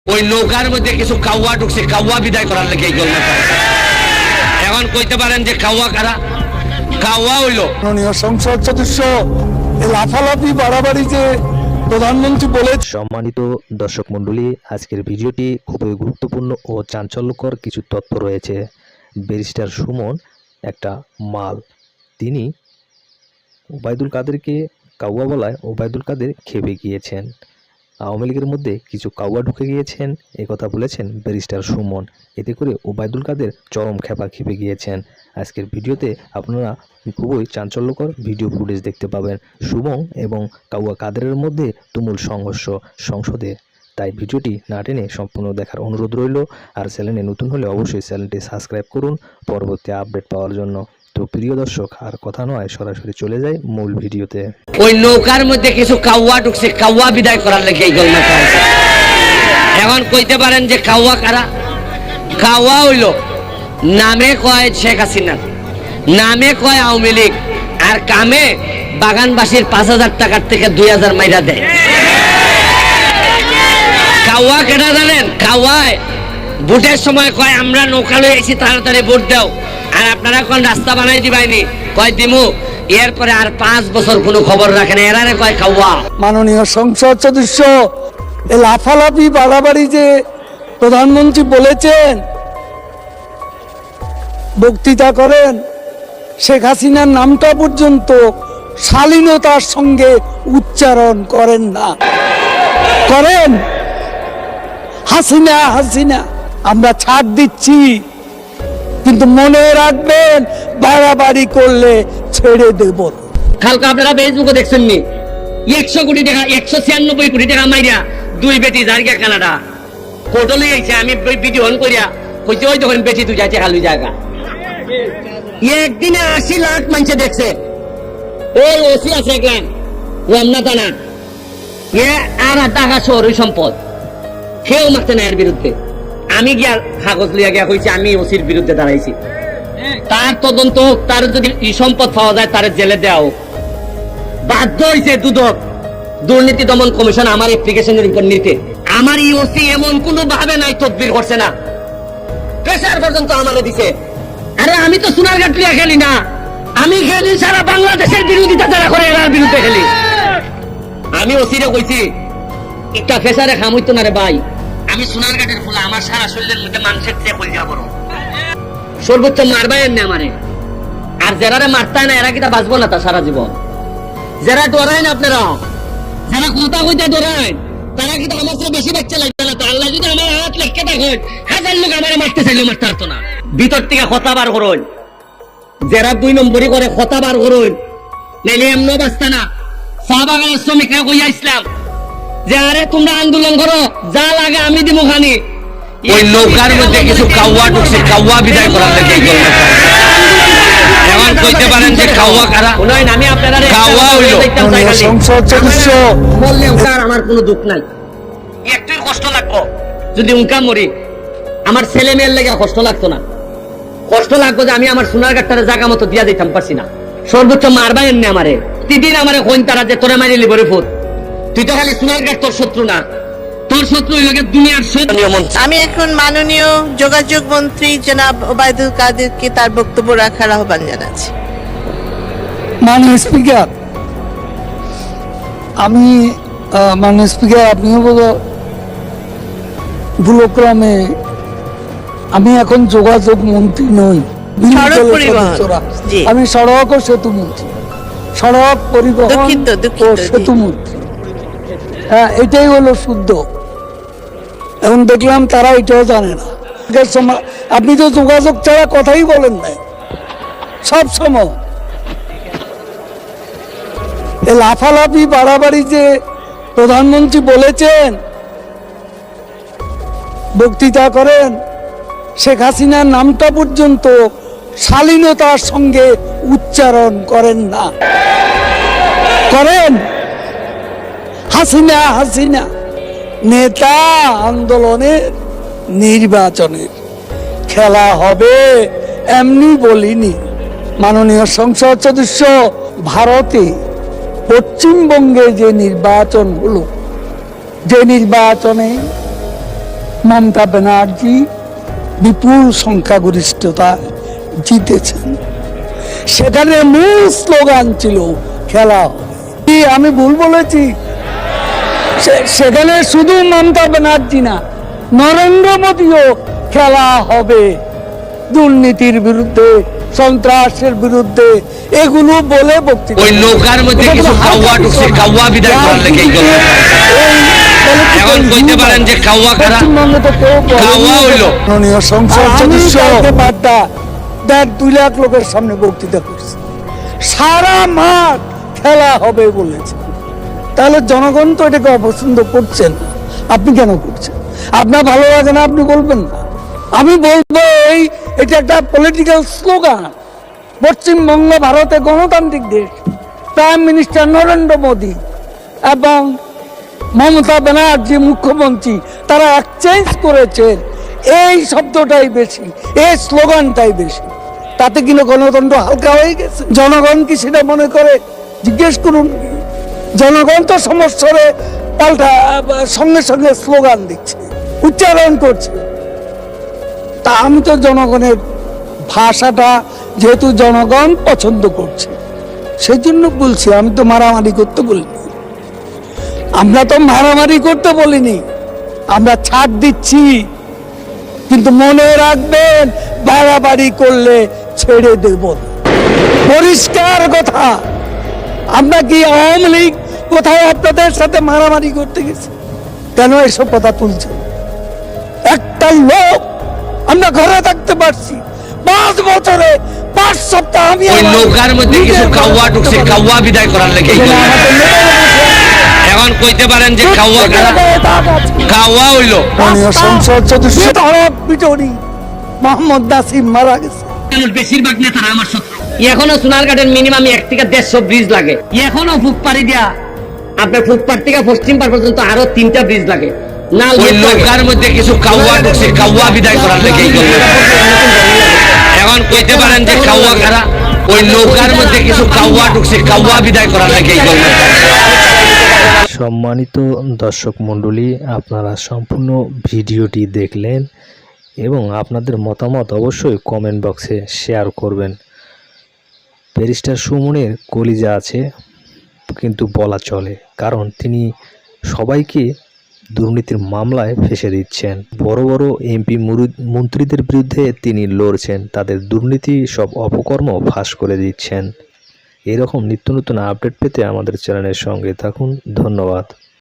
ওই নৌকার মধ্যে কিছু কাউয়া ঢুকছে, কাউয়া বিদায় করার লেগে এই গল্প। এখন কইতে পারেন যে কাউয়া কারা? কাউয়া হইলো মাননীয় সংসদ সদস্য লাফালাফি বাড়াবাড়ি যে প্রধানমন্ত্রী বলে। সম্মানিত দর্শক মণ্ডলী, আজকের ভিডিওটি খুবই গুরুত্বপূর্ণ ও চাঞ্চল্যকর কিছু তথ্য রয়েছে। ব্যারিস্টার সুমন একটা মাল। তিনি ওবায়দুল কাদেরকে কাউয়া বলায় ওবায়দুল কাদের খেপে গিয়েছেন। আওয়ামী লীগের মধ্যে কিছু কাউয়া ঢুকে গিয়েছেন এ কথা বলেছেন ব্যারিস্টার সুমন। এতে করে ওবায়দুল কাদের চরম খেপে গিয়েছেন। আজকের ভিডিওতে আপনারা খুবই চাঞ্চল্যকর ভিডিও ফুটেজ দেখতে পাবেন। সুমন এবং কাউয়া কাদেরের মধ্যে তুমুল সংঘর্ষ সংসদে। তাই ভিডিওটি না টেনে সম্পূর্ণ দেখার অনুরোধ রইল। আর চ্যানেলে নতুন হলে অবশ্যই চ্যানেলটি সাবস্ক্রাইব করুন পরবর্তী আপডেট পাওয়ার জন্য। তো প্রিয় দর্শক, আর কথা নয়, সরাসরি চলে যায় মূল ভিডিওতে। ওই নৌকার মধ্যে কিছু কাউয়া ঢুকছে, কাউয়া বিদায় করার লেগে এই গল্প। এখন কইতে পারেন যে কাউয়া কারা? কাউয়া হইলো নামে কয় শেখ হাসিনা, নামে কয় আওয়ামী লীগ, আর কামে বাগানবাসীর 5,000 টাকার থেকে 2,000 মাইরা দেয়। কাউয়া কেটা জানেন? কাউয়ায় ভোটের সময় কয় আমরা নৌকা লয়ে এসেছি, তাড়াতাড়ি ভোট দাও। আর আপনারা কোন রাস্তা বানাই দিবাইনি, কয় দিমু। এরপরে আর 5 বছর কোনো খবর রাখেন, এরারে কয় কাউয়া। মাননীয় সংসদ সদস্য লাফালাফি বাড়াবাড়ি যে প্রধানমন্ত্রী বলেছেন, বক্তৃতা করেন, শেখ হাসিনার নামটা পর্যন্ত শালীনতার সঙ্গে উচ্চারণ করেন না। করেন হাসিনা হাসিনা, আমরা ছাড় দিচ্ছি, কিন্তু মনে রাখবেন বাড়াবাড়ি করলে ছেড়ে দেব। কালকে আপনারা ফেসবুকে দেখছেন নি 100 কোটি টাকা, 196 কোটি টাকা মাইরা 2 বেটি জায়গা কানাডা কোর্টলে আইছে। আমি ভিডিও অন করিয়া কইতে ওই যখন বেটি তুই যাইতে খালি জায়গা একদিনে 80 লাখ মানুষ দেখছে। এই ওসি আছে একলান রমনা থানা, এ আর টাকা শহর সম্পদ কেউ মারতে না এর বিরুদ্ধে। আমি গিয়া কাগজ লিয়া গিয়া কইছি আমি ওসির বিরুদ্ধে দাঁড়াইছি। তার তদন্ত হোক, তার যদি সম্পদ পাওয়া যায় তার জেলে দেওয়া হোক। বাধ্য হয়েছে দুদক, দুর্নীতি দমন কমিশন আমার অ্যাপ্লিকেশনের উপর নিতে। আমার এই ওসি এমন কোন ভাবে নাই তদবির করছে না, প্রেসার পর্যন্ত আমারে দিছে। আরে আমি তো সোনারঘাট লিয়া খেলি না, আমি খেলি সারা বাংলাদেশের বিরোধিতা যারা করে এর বিরুদ্ধে খেলি। আমি ওসিরে কইছি একটা প্রেসারে খাম হইতো না রে ভাই, আমি সোনারঘাটের ফুলা, আমার সারা শরীরের মধ্যে মানুষের চেয়ে বলি যাব সর্বোচ্চ মারবাই এমনি আমারে। আর যারা মারতায় না এরা কিটা বাঁচবো না তা সারা জীবন। যারা ডরায় না আপনারা, যারা কথা কইতে ডরায়, তারা কিন্তু আমার চেয়ে বেশি বাচ্চা লাগবে না। তো আল্লাহ যদি আমার হাত লেখকে দেখেন, 1000 লোক আমার মারতে চাইলেও মারতে পারতো না। ভিতর থেকে কথা বার করুন, যারা 2 নম্বরই করে কথা বার করুন, নাইলে এমনও বাঁচতে না। চা বাগানের শ্রমিকরা কইয়া ইসলাম যে আরে তোমরা আন্দোলন করো, যা লাগে আমি দিব খানি। ওই নৌকার মধ্যে কিছু কাউয়া ঢুকছে, কাউয়া বিদায় করার লেগে এই গল্প। এখন কইতে পারেন যে কাউয়া কারা? নয়, আমি আপনারা কাউয়া হইলো সংসদ সদস্য বললে উনকার আমার কোনো দুঃখ নাই, একটুই কষ্ট লাগবো যদি উনকা মরি। আমার ছেলে মেয়ের লেগে কষ্ট লাগতো না, কষ্ট লাগতো যে আমি আমার সোনারঘাটটারে জায়গা মতো দিয়া দিতাম পারছি না। সর্বোচ্চ মারবাই এমনি আমারে, প্রতিদিন আমারে কইন তারা যে তোরে মারি লিবরে ফুট। তুই তো খালি সোনারঘাট তোর শত্রু না, তোর শত্রু হইল দুনিয়ার শত্রু। আমি এখন মাননীয় যোগাযোগ মন্ত্রী জনাব ওবায়দুল কাদেরকে তার বক্তব্য রাখার আহ্বান জানাচ্ছি। মাননীয় স্পিকার, আমি মাননীয় স্পিকার, আপনিও বলো ভুলক্রমে আমি এখন যোগাযোগ মন্ত্রী নই, সড়ক পরিবহন, জি। আমি সড়ক ও সেতু মন্ত্রী, সড়ক পরিবহন ও সেতু মন্ত্রী। হ্যাঁ, এটাই হলো শুদ্ধ। এখন দেখলাম তারা এটাও জানে না। আপনি তো যোগাযোগ ছাড়া কথাই বলেন না সব সময়। লাফালাফি বাড়াবাড়ি যে প্রধানমন্ত্রী বলেছেন, বক্তৃতা করেন, শেখ হাসিনার নামটা পর্যন্ত শালীনতার সঙ্গে উচ্চারণ করেন না। করেন হাসিনা হাসিনা, নেতা আন্দোলনের নির্বাচনের খেলা হবে এমনি বলিনি। মাননীয় সংসদ সদস্য, ভারতে পশ্চিমবঙ্গে যে নির্বাচন হলো, যে নির্বাচনে মমতা ব্যানার্জি বিপুল সংখ্যাগরিষ্ঠতা জিতেছেন। সেখানে মূল স্লোগান ছিল খেলা হবে। কি আমি ভুল বলেছি? সেখানে শুধু মমতা ব্যানার্জি না, নরেন্দ্র মোদীও খেলা হবে দুর্নীতির বিরুদ্ধে, সন্ত্রাসের বিরুদ্ধে, এগুলো বলে বক্তৃতা। ওই নৌকার মধ্যে কিছু কাউয়া ঢুকছে, কাউয়া বিদায় করার লেগে এই কথা। এখন কইতে পারেন যে কাউয়া কারা? কাউয়া হইলো মাননীয় সংসদ সদস্য বার্তা 2 লাখ লোকের সামনে বক্তৃতা করছে, সারা মাঠ খেলা হবে বলেছে। তাহলে জনগণ তো এটাকে অপছন্দ করছেন, আপনি কেন করছেন? আপনার ভালো লাগে না, আপনি বলবেন না। আমি বলবো এটা একটা পলিটিক্যাল স্লোগান। পশ্চিমবঙ্গ ভারতে গণতান্ত্রিক দেশ, প্রাইম মিনিস্টার নরেন্দ্র মোদী এবং মমতা ব্যানার্জি মুখ্যমন্ত্রী, তারা এক্সচেঞ্জ করেছেন এই শব্দটাই বেশি, এই স্লোগানটাই বেশি। তাতে কিনা গণতন্ত্র হালকা হয়ে গেছে? জনগণ কি সেটা মনে করে? জিজ্ঞেস করুন। জনগণ তো সমস্যারে পাল্টা সঙ্গে সঙ্গে স্লোগান দিচ্ছে, উচ্চারণ করছে। তা আমি তো জনগণের ভাষাটা যেহেতু জনগণ পছন্দ করছে সেই জন্য বলছি, আমি তো মারামারি করতে বলিনি। আমরা তো মারামারি করতে বলিনি, আমরা ছাড় দিচ্ছি। কিন্তু মনে রাখবেন, বাড়াবাড়ি করলে ছেড়ে দেব না। পরিষ্কার কথা। আমরা কি আওয়ামী লীগ কোথায় আপনাদের সাথে মারামারি করতে গেছে? কেন এসব কথা তুলছে? একটা লোক আমরা ঘরে থাকতে পারছি 5 বছরে 5 সপ্তাহ। আমি ওই নৌকার মধ্যে কিছু কাউয়া ঢুকছে, কাউয়া বিদায় করার লেগে এই কথা। এখন কইতে পারেন যে কাউয়া কারা? কাউয়া হইলো মাননীয় সংসদ সদস্য পিটনি মোহাম্মদ নাসিম মারা গেছে। বেশিরভাগ নেতারা আমার শত্রু। এখনো সোনারঘাটের মিনিমাম 1 থেকে 150 ব্রিজ লাগে। এখনো ফুটপাড়ি দিয়া আপনার ফুটপাড় থেকে পশ্চিম পাড় পর্যন্ত আরো 3টা ব্রিজ লাগে। না ওই নৌকার মধ্যে কিছু কাউয়া ঢুকছে, কাউয়া বিদায় করার লেগে এই কথা। এখন কইতে পারেন যে কাউয়া কারা? ওই নৌকার মধ্যে কিছু কাউয়া ঢুকছে, কাউয়া বিদায় করার লেগে এই কথা। সম্মানিত দর্শক মণ্ডলী, আপনারা সম্পূর্ণ ভিডিওটি দেখলেন এবং আপনাদের মতামত অবশ্যই কমেন্ট বক্সে শেয়ার করবেন। ব্যারিস্টার সুমনের কলিজা আছে কিন্তু বলা চলে, কারণ তিনি সবাইকে দুর্নীতির মামলায় ফেঁসে দিচ্ছেন। বড় বড় এমপি মন্ত্রীদের বিরুদ্ধে তিনি লড়ছেন, তাদের দুর্নীতি সব অপকর্ম ফাঁস করে দিচ্ছেন। এরকম নিত্য নতুন আপডেট পেতে আমাদের চ্যানেলের সঙ্গে থাকুন। ধন্যবাদ।